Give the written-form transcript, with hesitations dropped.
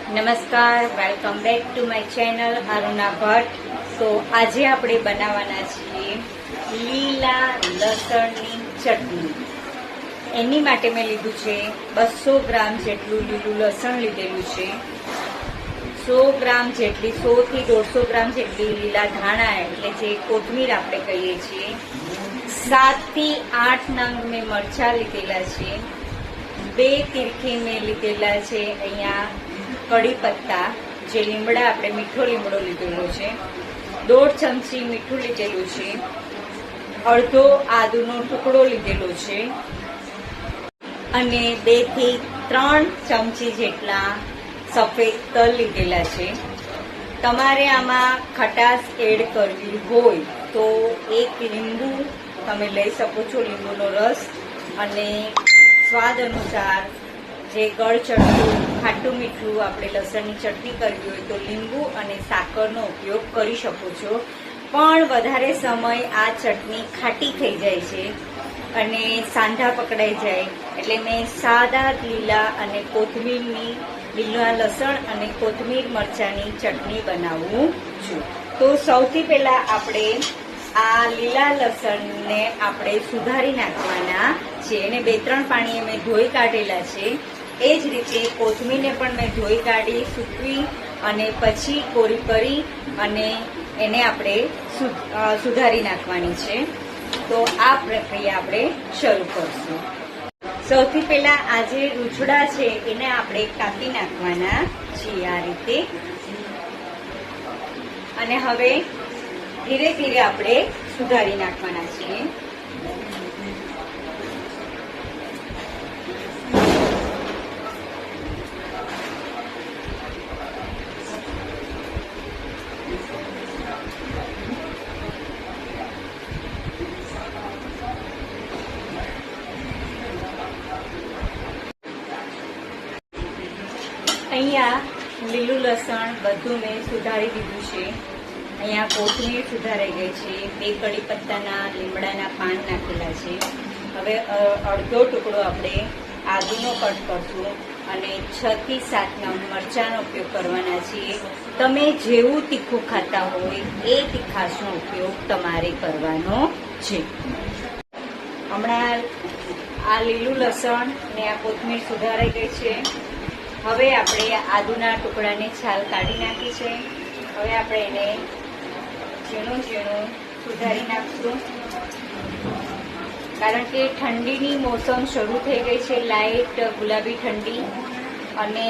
નમસ્કાર, welcome back to my channel Aruna Bhatt. તો આજે આપણે બનાવવાના છીએ લીલા લસણની ચટણી। એની માટે મેં લીધું છે 200 ગ્રામ જેટલું લીલું લસણ લીધેલું છે, 100 ગ્રામ જેટલી 100 થી 150 ગ્રામ જેટલી લીલા ધાણા એટલે જે કોથમીર આપણે કહીએ છીએ, 7 થી 8 નંગ મેં મરચાં લીધેલા છે, 2 તીરખી મેં લીધેલા છે, અહીંયા કડી પત્તા જે લીમડા આપણે મીઠો લીમડો લીધેલો છે, 1.5 ચમચી મીઠું લીધેલું છે, અડધો આદુનો ટુકડો લીધેલો છે અને 2 થી 3 ચમચી જેટલા સફેદ તલ લીધેલા છે। તમારે આમાં ખટાશ એડ કરવી હોય તો 1 લીંબુ તમે લઈ શકો છો, લીંબુનો રસ, અને સ્વાદ અનુસાર જે ગળચટું ખાટું મીઠું આપણે લસણની ચટણી કરવી હોય તો લીંબુ અને સાકરનો ઉપયોગ કરી શકો છો। પણ વધારે સમય આ ચટણી ખાટી થઈ જાય છે અને સાંધા પકડાઈ જાય એટલે મેં સાદા લીલા અને કોથમીરની લીલા લસણ અને કોથમીર મરચાંની ચટણી બનાવું છું। તો સૌથી પહેલા આપણે આ લીલા લસણને આપણે સુધારી નાખવાના છે અને 2-3 પાણીએ મેં ધોઈ કાઢેલા છે। એ જ રીતે કોથમીરને પણ મેં ધોઈ કાઢી સૂકવી અને પછી કોરી કરી અને એને આપણે સુધારી નાખવાની છે। તો આ પ્રક્રિયા આપણે શરૂ કરશું। સૌથી પહેલા આ જે રૂછડા છે એને આપણે કાપી નાખવાના છીએ આ રીતે, અને હવે ધીરે ધીરે આપણે સુધારી નાખવાના છીએ। અહીંયા લીલું લસણ બધું મેં સુધારી દીધું છે। અહીંયા કોથમીર સુધારાઈ ગઈ છે, 2 કડી પત્તાના લીમડાના પાન નાખેલા છે। હવે અડધો ટુકડો આપણે આદુનો કટ કરશું અને 6 થી 7 નંગ મરચાંનો ઉપયોગ કરવાના છીએ। તમે જેવું તીખું ખાતા હોય એ તીખાશનો ઉપયોગ તમારે કરવાનો છે। હમણાં આ લીલું લસણ ને આ કોથમીર સુધારાઈ ગઈ છે। હવે આપણે આદુના ટુકડાની છાલ કાઢી નાખી છે। હવે આપણે એને ઝીણું ઝીણું સુધારી નાખશું, કારણ કે ઠંડીની મોસમ શરૂ થઈ ગઈ છે, લાઇટ ગુલાબી ઠંડી, અને